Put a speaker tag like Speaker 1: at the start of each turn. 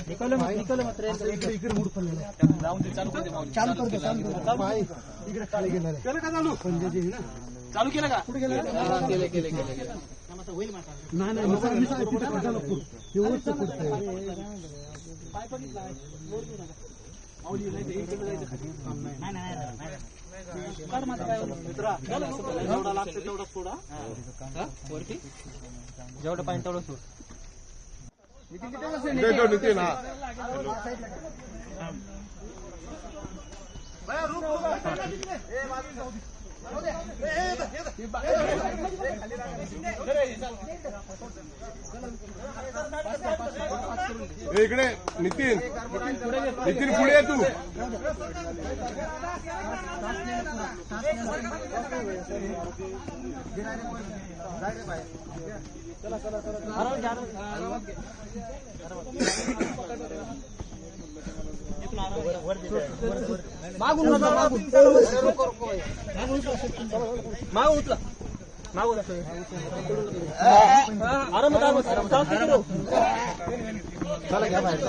Speaker 1: निकल मात्र इकडे मूड पडलेला चालू करतो पाय इकडे खाली गेला रे केलं का चालू पंजाजी ना चालू केलं का कुठे गेलं केले नाही नाही मी सांगितलं कुठे झालं एवढंच पुढचं पाय बघितला माऊली इकडे जायचं नाही नाही काढ माझा पाय मित्रा जेवढा लागतं तेवढा सोडा वरती जेवढं पाणी तेवढं सोड नितीन
Speaker 2: इकडे नितीन पुढे ये तू
Speaker 1: मागून उचला मागून आराम चला घ्या बाहेर